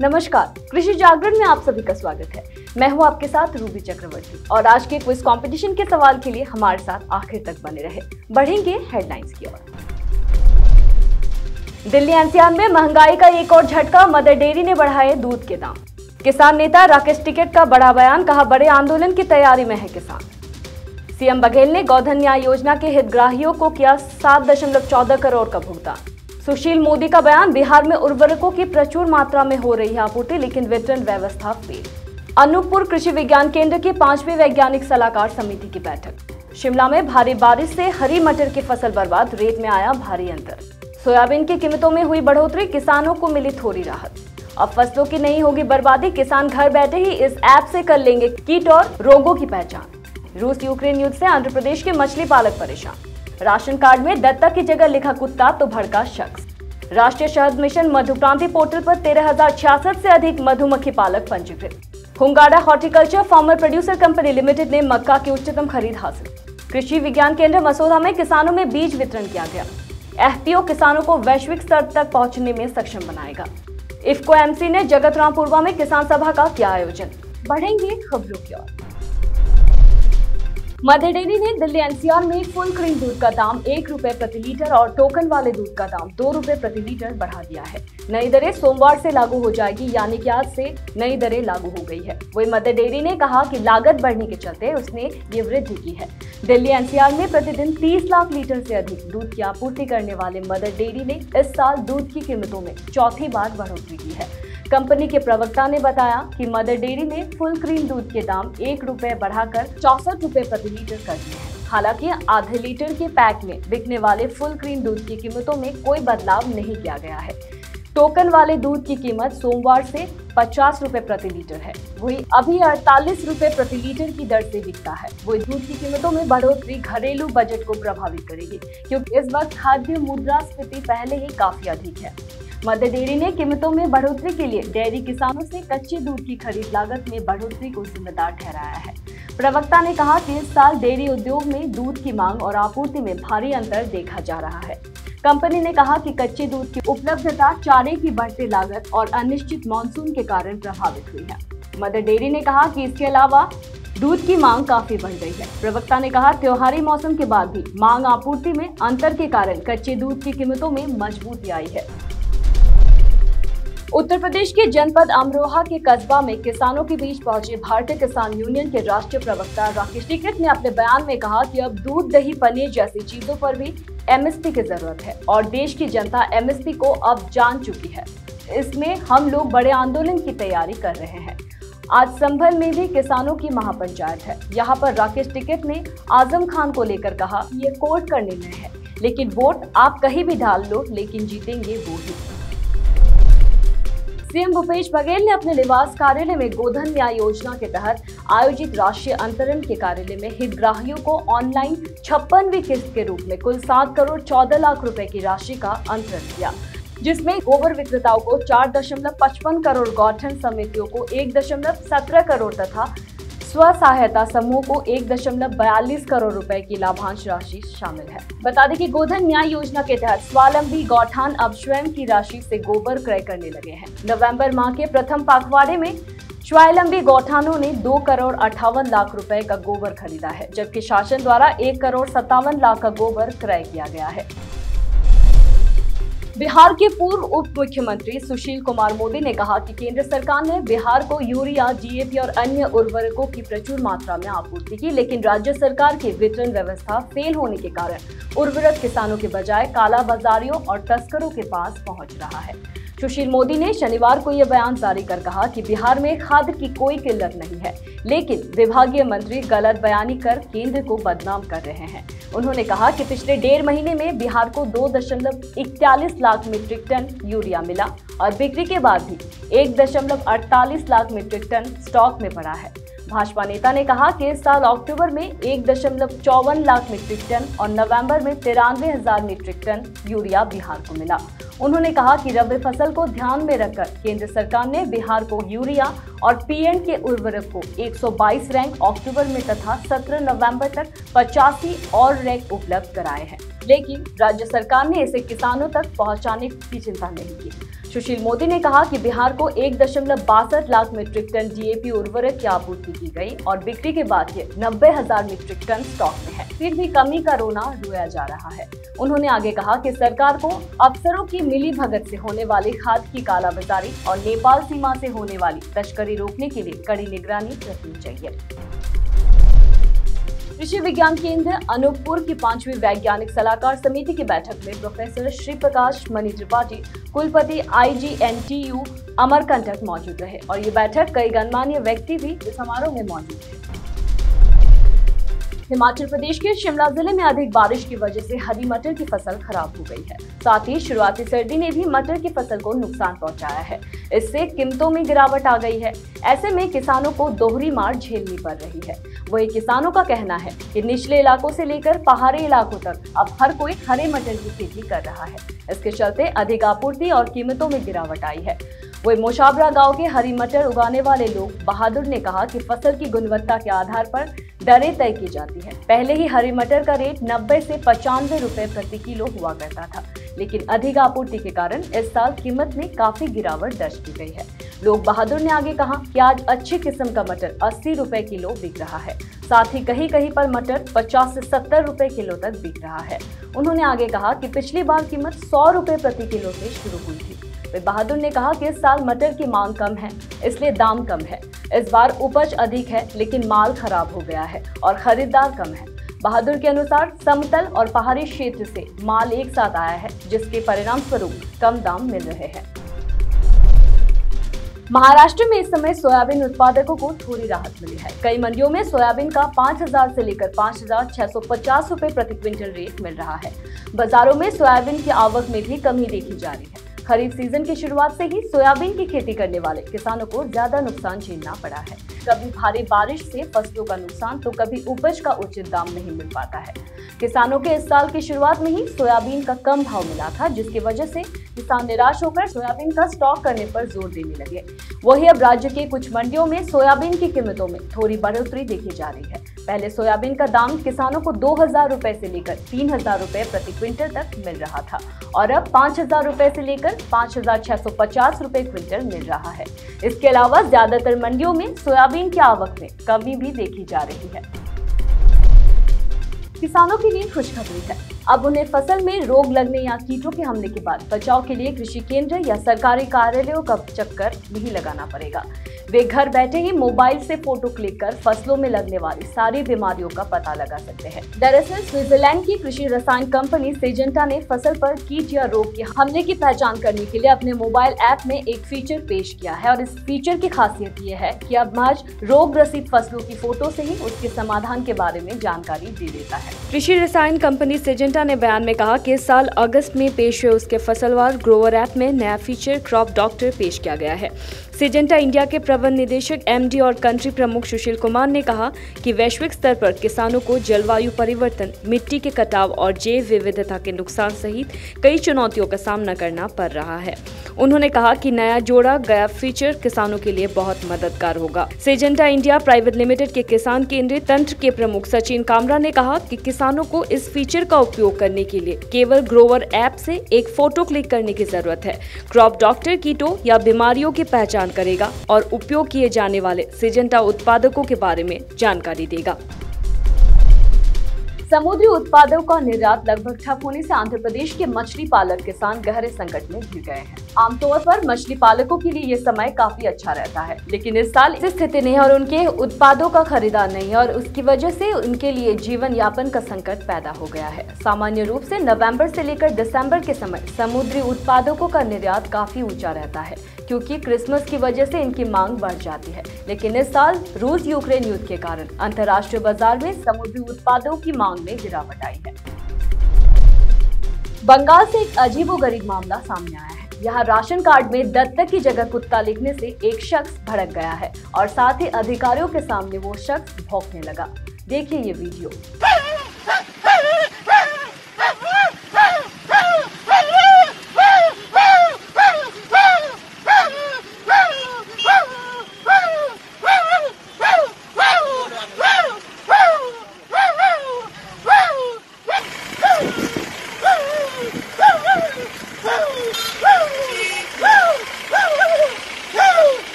नमस्कार, कृषि जागरण में आप सभी का स्वागत है। मैं हूं आपके साथ रूबी चक्रवर्ती और आज के क्विज कंपटीशन के सवाल के लिए हमारे साथ आखिर तक बने रहे। बढ़ेंगे हेडलाइंस की ओर। दिल्ली एनसीआर में महंगाई का एक और झटका, मदर डेयरी ने बढ़ाए दूध के दाम। किसान नेता राकेश टिकैत का बड़ा बयान, कहा बड़े आंदोलन की तैयारी में है किसान। सीएम बघेल ने गोधन न्याय योजना के हितग्राहियों को किया 7.14 करोड़ का भुगतान। सुशील मोदी का बयान, बिहार में उर्वरकों की प्रचुर मात्रा में हो रही है आपूर्ति, लेकिन वितरण व्यवस्था फेल। अनूपपुर कृषि विज्ञान केंद्र की 5वीं वैज्ञानिक सलाहकार समिति की बैठक। शिमला में भारी बारिश से हरी मटर की फसल बर्बाद, रेट में आया भारी अंतर। सोयाबीन की कीमतों में हुई बढ़ोतरी, किसानों को मिली थोड़ी राहत। अब फसलों की नहीं होगी बर्बादी, किसान घर बैठे ही इस ऐप से कर लेंगे कीट और रोगों की पहचान। रूस यूक्रेन युद्ध से आंध्र प्रदेश के मछली पालक परेशान। राशन कार्ड में दत्तक की जगह लिखा कुत्ता तो भड़का शख्स। राष्ट्रीय शहद मिशन मधुक्रांति पोर्टल पर 13,066 से अधिक मधुमक्खी पालक पंजीकृत। Hungunda horticulture farmer producer company limited ने मक्का की उच्चतम खरीद हासिल। कृषि विज्ञान केंद्र मसौदा में किसानों में बीज वितरण किया गया। एफपीओ किसानों को वैश्विक स्तर तक पहुंचने में सक्षम बनाएगा। इफ्को एमसी ने जगतरामपुरवा में किसान सभा का किया आयोजन। बढ़ेंगे खबरों की ओर। मदर डेयरी ने दिल्ली एनसीआर में फुल क्रीम दूध का दाम 1 रुपए प्रति लीटर और टोकन वाले दूध का दाम 2 रुपए प्रति लीटर बढ़ा दिया है। नई दरें सोमवार से लागू हो जाएगी, यानी कि आज से नई दरें लागू हो गई है। वही मदर डेयरी ने कहा कि लागत बढ़ने के चलते उसने ये वृद्धि की है। दिल्ली एनसीआर में प्रतिदिन 30 लाख लीटर से अधिक दूध की आपूर्ति करने वाले मदर डेयरी ने इस साल दूध की कीमतों में चौथी बार बढ़ोतरी की है। कंपनी के प्रवक्ता ने बताया कि मदर डेयरी ने फुल क्रीम दूध के दाम 1 रुपए बढ़ाकर 64 रुपए प्रति लीटर कर दिए हैं। हालांकि आधे लीटर के पैक में बिकने वाले फुल क्रीम दूध की कीमतों में कोई बदलाव नहीं किया गया है। टोकन वाले दूध की कीमत सोमवार से 50 रुपए प्रति लीटर है, वही अभी 48 रुपए प्रति लीटर की दर से बिकता है। वही दूध की कीमतों में बढ़ोतरी घरेलू बजट को प्रभावित करेगी, क्योंकि इस वक्त खाद्य मुद्रास्फीति पहले ही काफी अधिक है। मदर डेयरी ने कीमतों में बढ़ोतरी के लिए डेयरी किसानों से कच्चे दूध की खरीद लागत में बढ़ोतरी को जिम्मेदार ठहराया है। प्रवक्ता ने कहा कि इस साल डेयरी उद्योग में दूध की मांग और आपूर्ति में भारी अंतर देखा जा रहा है। कंपनी ने कहा कि कच्चे दूध की उपलब्धता, चारे की बढ़ती लागत और अनिश्चित मानसून के कारण प्रभावित हुई है। मदर डेयरी ने कहा कि इसके अलावा दूध की मांग काफी बढ़ गई है। प्रवक्ता ने कहा त्योहारी मौसम के बाद भी मांग आपूर्ति में अंतर के कारण कच्चे दूध की कीमतों में मजबूती आई है। उत्तर प्रदेश के जनपद अमरोहा के कस्बा में किसानों के बीच पहुंचे भारतीय किसान यूनियन के राष्ट्रीय प्रवक्ता राकेश टिकैत ने अपने बयान में कहा कि अब दूध, दही, पनीर जैसी चीजों पर भी एमएसपी की जरूरत है और देश की जनता एमएसपी को अब जान चुकी है। इसमें हम लोग बड़े आंदोलन की तैयारी कर रहे हैं। आज संभल में भी किसानों की महापंचायत है। यहाँ पर राकेश टिकैत ने आजम खान को लेकर कहा, ये कोर्ट का निर्णय है, लेकिन वोट आप कहीं भी डाल लो, लेकिन जीतेंगे वो ही। सीएम भूपेश बघेल ने अपने निवास कार्यालय में गोधन न्याय योजना के तहत आयोजित राष्ट्रीय अंतरण के कार्यालय में हितग्राहियों को ऑनलाइन 56वीं किस्त के रूप में कुल 7 करोड़ 14 लाख रुपए की राशि का अंतरण किया, जिसमें गोबर विक्रेताओं को 4.55 करोड़, गौठन समितियों को 1.17 करोड़ तथा स्व सहायता समूह को 1.42 करोड़ रुपए की लाभांश राशि शामिल है। बता दें कि गोधन न्याय योजना के तहत स्वावलंबी गौठान अब स्वयं की राशि से गोबर क्रय करने लगे हैं। नवंबर माह के प्रथम पखवाड़े में स्वावलंबी गौठानों ने 2 करोड़ 58 लाख रुपए का गोबर खरीदा है, जबकि शासन द्वारा 1 करोड़ 57 लाख का गोबर क्रय किया गया है। बिहार के पूर्व उप मुख्यमंत्री सुशील कुमार मोदी ने कहा कि केंद्र सरकार ने बिहार को यूरिया, डीएपी और अन्य उर्वरकों की प्रचुर मात्रा में आपूर्ति की, लेकिन राज्य सरकार की वितरण व्यवस्था फेल होने के कारण उर्वरक किसानों के बजाय कालाबाजारियों और तस्करों के पास पहुंच रहा है। सुशील मोदी ने शनिवार को यह बयान जारी कर कहा कि बिहार में खाद की कोई किल्लत नहीं है, लेकिन विभागीय मंत्री गलत बयानी कर केंद्र को बदनाम कर रहे हैं। उन्होंने कहा कि पिछले 1.5 महीने में बिहार को 2.41 लाख मीट्रिक टन यूरिया मिला और बिक्री के बाद भी 1.48 लाख मीट्रिक टन स्टॉक में पड़ा है। भाजपा नेता ने कहा कि इस साल अक्टूबर में 1.54 लाख मीट्रिक टन और नवंबर में 93,000 मीट्रिक टन यूरिया बिहार को मिला। उन्होंने कहा कि रबी फसल को ध्यान में रखकर केंद्र सरकार ने बिहार को यूरिया और पीएन के उर्वरक को 122 रैंक अक्टूबर में तथा 17 नवंबर तक 85 और रैंक उपलब्ध कराए हैं, लेकिन राज्य सरकार ने इसे किसानों तक पहुंचाने की चिंता नहीं की। सुशील मोदी ने कहा कि बिहार को 1.62 लाख मीट्रिक टन डीएपी उर्वरक की आपूर्ति की गई और बिक्री के बाद ये 90,000 मीट्रिक टन स्टॉक में है। फिर भी कमी का रोना रोया जा रहा है। उन्होंने आगे कहा कि सरकार को अफसरों की मिलीभगत से होने वाली खाद की कालाबाजारी और नेपाल सीमा से होने वाली तस्करी रोकने के लिए कड़ी निगरानी रखनी चाहिए। कृषि विज्ञान केंद्र अनूपपुर की 5वीं वैज्ञानिक सलाहकार समिति की बैठक में प्रोफेसर श्री प्रकाश मणि त्रिपाठी, कुलपति IGNTU अमरकंटक मौजूद रहे और ये बैठक कई गणमान्य व्यक्ति भी इस समारोह में मौजूद थे। हिमाचल प्रदेश के शिमला जिले में अधिक बारिश की वजह से हरी मटर की फसल खराब हो गई है। साथ ही शुरुआती सर्दी ने भी मटर की फसल को नुकसान पहुंचाया है। इससे कीमतों में गिरावट आ गई है। ऐसे में किसानों को दोहरी मार झेलनी पड़ रही है। वही किसानों का कहना है कि निचले इलाकों से लेकर पहाड़ी इलाकों तक अब हर कोई हरे मटर की खेती कर रहा है। इसके चलते अधिक आपूर्ति और कीमतों में गिरावट आई है। वही मोशाबरा गांव के हरी मटर उगाने वाले लोग बहादुर ने कहा कि फसल की गुणवत्ता के आधार पर दरें तय की जाती है। पहले ही हरी मटर का रेट 90 से 95 रुपए प्रति किलो हुआ करता था, लेकिन अधिक आपूर्ति के कारण इस साल कीमत में काफी गिरावट दर्ज की गई है। लोग बहादुर ने आगे कहा कि आज अच्छी किस्म का मटर 80 रुपए किलो बिक रहा है। साथ ही कहीं कहीं पर मटर 50 से 70 रुपए किलो तक बिक रहा है। उन्होंने आगे कहा कि पिछली बार कीमत 100 रुपए प्रति किलो से शुरू हुई थी। वे बहादुर ने कहा कि इस साल मटर की मांग कम है, इसलिए दाम कम है। इस बार उपज अधिक है, लेकिन माल खराब हो गया है और खरीदार कम है। बहादुर के अनुसार समतल और पहाड़ी क्षेत्र से माल एक साथ आया है, जिसके परिणाम स्वरूप कम दाम मिल रहे हैं। महाराष्ट्र में इस समय सोयाबीन उत्पादकों को थोड़ी राहत मिली है। कई मंडियों में सोयाबीन का 5,000 से लेकर 5,650 रुपए प्रति क्विंटल रेट मिल रहा है। बाजारों में सोयाबीन की आवक में भी कमी देखी जा रही है। खरीफ सीजन की शुरुआत से ही सोयाबीन की खेती करने वाले किसानों को ज्यादा नुकसान झेलना पड़ा है। कभी भारी बारिश से फसलों का नुकसान तो कभी उपज का उचित दाम नहीं मिल पाता है। किसानों के इस साल की शुरुआत में ही सोयाबीन का कम भाव मिला था, जिसकी वजह से किसान निराश होकर सोयाबीन का स्टॉक करने पर जोर देने लगे। वही अब राज्य के कुछ मंडियों में सोयाबीन की कीमतों में थोड़ी बढ़ोतरी देखी जा रही है। पहले सोयाबीन का दाम किसानों को 2,000 रुपए से लेकर 3,000 रुपए प्रति क्विंटल तक मिल रहा था और अब 5,000 रुपए से लेकर 5,650 रुपए क्विंटल मिल रहा है। इसके अलावा ज्यादातर मंडियों में सोयाबीन की आवक में कमी भी देखी जा रही है। किसानों के लिए खुशखबरी है। अब उन्हें फसल में रोग लगने या कीटों के हमले के बाद बचाव के लिए कृषि केंद्र या सरकारी कार्यालयों का चक्कर नहीं लगाना पड़ेगा। वे घर बैठे ही मोबाइल से फोटो क्लिक कर फसलों में लगने वाली सारी बीमारियों का पता लगा सकते हैं। दरअसल स्विट्जरलैंड की कृषि रसायन कंपनी सिजेंटा ने फसल पर कीट या रोग के हमले की पहचान करने के लिए अपने मोबाइल ऐप में एक फीचर पेश किया है और इस फीचर की खासियत ये है कि अब महज रोग ग्रसित फसलों की फोटो से ही उसके समाधान के बारे में जानकारी दे देता है। कृषि रसायन कंपनी सिजेंटा ने बयान में कहा कि इस साल अगस्त में पेश हुए उसके फसलवार ग्रोवर ऐप में नया फीचर क्रॉप डॉक्टर पेश किया गया है। सिजेंटा इंडिया के प्रबंध निदेशक MD और कंट्री प्रमुख सुशील कुमार ने कहा कि वैश्विक स्तर पर किसानों को जलवायु परिवर्तन, मिट्टी के कटाव और जैव विविधता के नुकसान सहित कई चुनौतियों का सामना करना पड़ रहा है। उन्होंने कहा कि नया जोड़ा गया फीचर किसानों के लिए बहुत मददगार होगा। सिजेंटा इंडिया प्राइवेट लिमिटेड के किसान केंद्रीय तंत्र के प्रमुख सचिन कामरा ने कहा कि किसानों को इस फीचर का उपयोग करने के लिए केवल ग्रोवर ऐप से एक फोटो क्लिक करने की जरूरत है। क्रॉप डॉक्टर कीटों या बीमारियों की पहचान करेगा और उपयोग किए जाने वाले सिजेंटा उत्पादकों के बारे में जानकारी देगा। समुद्री उत्पादों का निर्यात लगभग ठप होने से आंध्र प्रदेश के मछली पालक किसान गहरे संकट में घिर गए हैं। आमतौर पर मछली पालकों के लिए ये समय काफी अच्छा रहता है, लेकिन इस साल ऐसी स्थिति नहीं और उनके उत्पादों का खरीदार नहीं है और उसकी वजह से उनके लिए जीवन यापन का संकट पैदा हो गया है। सामान्य रूप से नवंबर से लेकर दिसंबर के समय समुद्री उत्पादकों का निर्यात काफी ऊंचा रहता है, क्योंकि क्रिसमस की वजह से इनकी मांग बढ़ जाती है। लेकिन इस साल रूस यूक्रेन युद्ध के कारण अंतर्राष्ट्रीय बाजार में समुद्री उत्पादों की मांग में गिरावट आई है। बंगाल से एक अजीबोगरीब मामला सामने आया है। यहाँ राशन कार्ड में दत्तक की जगह कुत्ता लिखने से एक शख्स भड़क गया है और साथ ही अधिकारियों के सामने वो शख्स भौंकने लगा। देखिए ये वीडियो।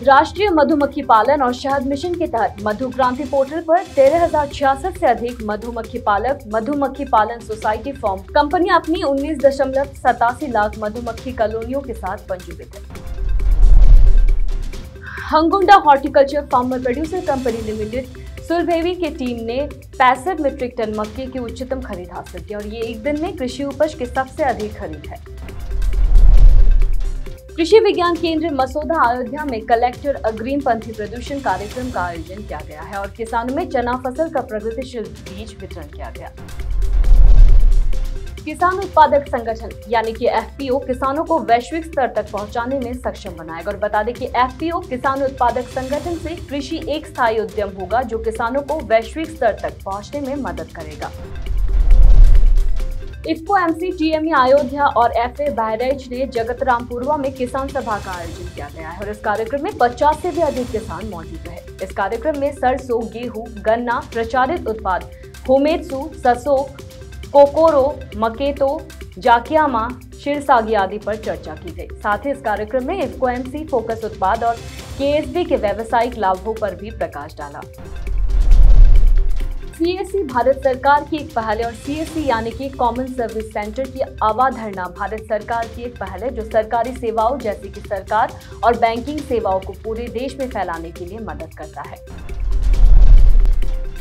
राष्ट्रीय मधुमक्खी पालन और शहद मिशन के तहत मधु क्रांति पोर्टल पर 13,066 से अधिक मधुमक्खी पालक मधुमक्खी पालन सोसाइटी फॉर्म कंपनी अपनी 19.87 लाख मधुमक्खी कॉलोनियों के साथ पंजीकृत है। Hungunda horticulture farmer producer company limited Sulebhavi की टीम ने 65 मीट्रिक टन मक्के की उच्चतम खरीद हासिल की और ये एक दिन में कृषि उपज की सबसे अधिक खरीद है। कृषि विज्ञान केंद्र मसौदा अयोध्या में कलेक्टर अग्रिमपंथी प्रदूषण कार्यक्रम का आयोजन किया गया है और किसानों में चना फसल का प्रगतिशील बीज वितरण किया गया। किसान उत्पादक संगठन यानी कि एफपीओ किसानों को वैश्विक स्तर तक पहुंचाने में सक्षम बनाएगा और बता दें कि एफपीओ किसान उत्पादक संगठन से कृषि एक स्थायी उद्यम होगा जो किसानों को वैश्विक स्तर तक पहुंचने में मदद करेगा। इफ्को एमसी टीएमई अयोध्या और एफए बहराइच ने जगतरामपुरवा में किसान सभा का आयोजन किया गया है और इस कार्यक्रम में 50 से भी अधिक किसान मौजूद रहे। इस कार्यक्रम में सरसों, गेहूं, गन्ना, प्रचारित उत्पाद होमेत्सु, ससोक, कोकोरो, मकेतो, जाकियामा, शिरसागी आदि पर चर्चा की गई। साथ ही इस कार्यक्रम में इफ्को एमसी फोकस उत्पाद और केएसबी के व्यावसायिक लाभों पर भी प्रकाश डाला। सीएससी भारत सरकार की एक पहल है और सीएससी यानी कि कॉमन सर्विस सेंटर की अवधारणा भारत सरकार की एक पहल है जो सरकारी सेवाओं जैसे कि सरकार और बैंकिंग सेवाओं को पूरे देश में फैलाने के लिए मदद करता है।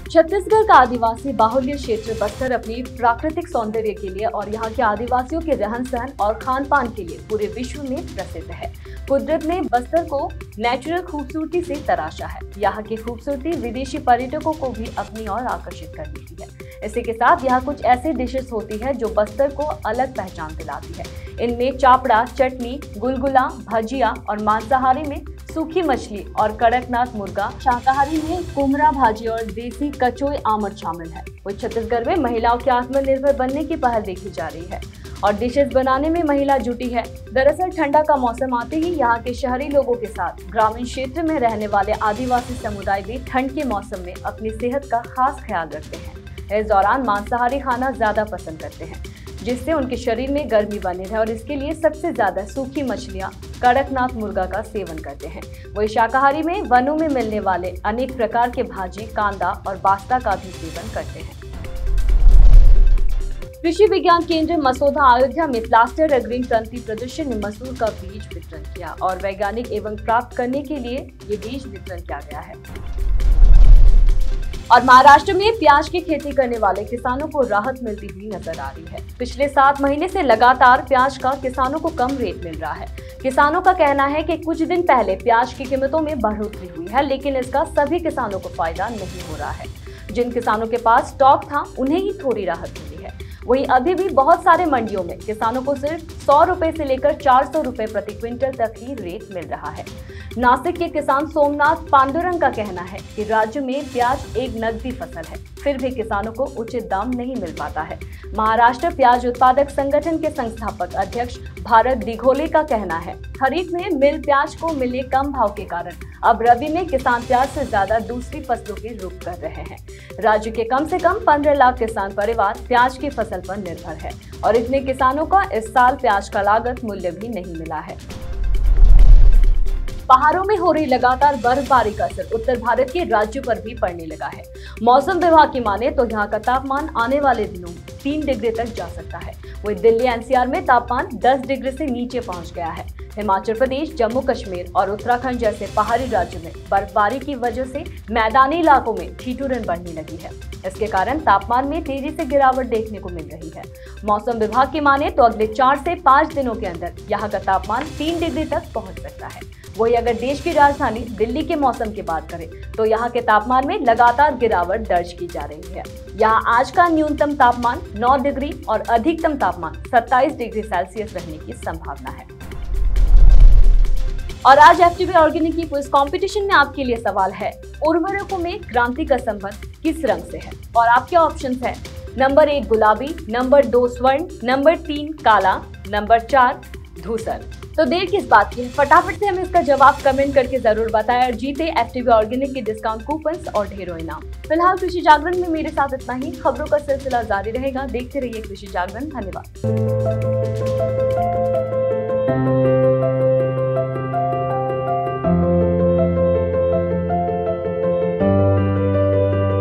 छत्तीसगढ़ का आदिवासी बाहुल्य क्षेत्र बस्तर अपनी प्राकृतिक सौंदर्य के लिए और यहाँ के आदिवासियों के रहन सहन और खान पान के लिए पूरे विश्व में प्रसिद्ध है। कुदरत ने बस्तर को नेचुरल खूबसूरती से तराशा है। यहाँ की खूबसूरती विदेशी पर्यटकों को भी अपनी ओर आकर्षित कर देती है। इसी के साथ यहाँ कुछ ऐसे डिशेस होती है जो बस्तर को अलग पहचान दिलाती है। इनमें चापड़ा, चटनी, गुलगुला, भजिया और मांसाहारी में सूखी मछली और कड़कनाथ मुर्गा, शाकाहारी में कुमरा भाजी और देसी कचोई आमर शामिल है। वही छत्तीसगढ़ में महिलाओं के आत्मनिर्भर बनने की पहल देखी जा रही है और डिशेस बनाने में महिला जुटी है। दरअसल ठंडा का मौसम आते ही यहाँ के शहरी लोगों के साथ ग्रामीण क्षेत्र में रहने वाले आदिवासी समुदाय भी ठंड के मौसम में अपनी सेहत का खास ख्याल रखते हैं। इस दौरान मांसाहारी खाना ज्यादा पसंद करते हैं जिससे उनके शरीर में गर्मी बनी रहे और इसके लिए सबसे ज्यादा सूखी मछलियां, कड़कनाथ मुर्गा का सेवन करते हैं। वही शाकाहारी में वनों में मिलने वाले अनेक प्रकार के भाजी, कांदा और बास्ता का भी सेवन करते हैं। कृषि विज्ञान केंद्र मसौदा अयोध्या में प्लास्टर अग्रिमपंथी प्रदूषण ने मसूर का बीज वितरण किया और वैज्ञानिक एवं प्राप्त करने के लिए ये बीज वितरण किया गया है। और महाराष्ट्र में प्याज की खेती करने वाले किसानों को राहत मिलती हुई नजर आ रही है। पिछले 7 महीने से लगातार प्याज का किसानों को कम रेट मिल रहा है। किसानों का कहना है कि कुछ दिन पहले प्याज की कीमतों में बढ़ोतरी हुई है लेकिन इसका सभी किसानों को फायदा नहीं हो रहा है। जिन किसानों के पास स्टॉक था उन्हें ही थोड़ी राहत मिली है। वहीं अभी भी बहुत सारे मंडियों में किसानों को सिर्फ 100 रुपए से लेकर 400 रुपए प्रति क्विंटल तक ही रेट मिल रहा है। नासिक के किसान सोमनाथ पांडुरंग का कहना है कि राज्य में प्याज एक नकदी फसल है, फिर भी किसानों को उचित दाम नहीं मिल पाता है। महाराष्ट्र प्याज उत्पादक संगठन के संस्थापक अध्यक्ष भारत दिघोले का कहना है, खरीफ में मिल प्याज को मिले कम भाव के कारण अब रबी में किसान प्याज से ज्यादा दूसरी फसलों की रुख कर रहे हैं। राज्य के कम से कम 15 लाख किसान परिवार प्याज की फसल पर निर्भर है और इतने किसानों का इस साल प्याज का लागत मूल्य भी नहीं मिला है। पहाड़ों में हो रही लगातार बर्फबारी का असर उत्तर भारत के राज्यों पर भी पड़ने लगा है। मौसम विभाग की माने तो यहाँ का तापमान आने वाले दिनों 3 डिग्री तक जा सकता है। वहीं दिल्ली एनसीआर में तापमान 10 डिग्री से नीचे पहुंच गया है। हिमाचल प्रदेश, जम्मू कश्मीर और उत्तराखंड जैसे पहाड़ी राज्यों में बर्फबारी की वजह से मैदानी इलाकों में ठिठुरन बढ़ने लगी है। इसके कारण तापमान में तेजी से गिरावट देखने को मिल रही है। मौसम विभाग की माने तो अगले 4 से 5 दिनों के अंदर यहाँ का तापमान 3 डिग्री तक पहुँच सकता है। वही अगर देश की राजधानी दिल्ली के मौसम की बात करें तो यहाँ के तापमान में लगातार गिरावट दर्ज की जा रही है। यहाँ आज का न्यूनतम तापमान 9 डिग्री और अधिकतम तापमान 27 डिग्री सेल्सियस रहने की संभावना है। और आज एफटीवी ऑर्गेनिक की क्विज कंपटीशन में आपके लिए सवाल है, उर्वरकों में क्रांति का संबंध किस रंग से है? और आपके ऑप्शंस हैं नंबर 1 गुलाबी, नंबर 2 स्वर्ण, नंबर 3 काला, नंबर 4 धूसर। तो देर किस बात की है, फटाफट से हमें इसका जवाब कमेंट करके जरूर बताएं और जीते एफटीवी ऑर्गेनिक के डिस्काउंट कूपन्स और ढेरों इनाम। फिलहाल कृषि जागरण में मेरे साथ इतना ही। खबरों का सिलसिला जारी रहेगा, देखते रहिए कृषि जागरण। धन्यवाद।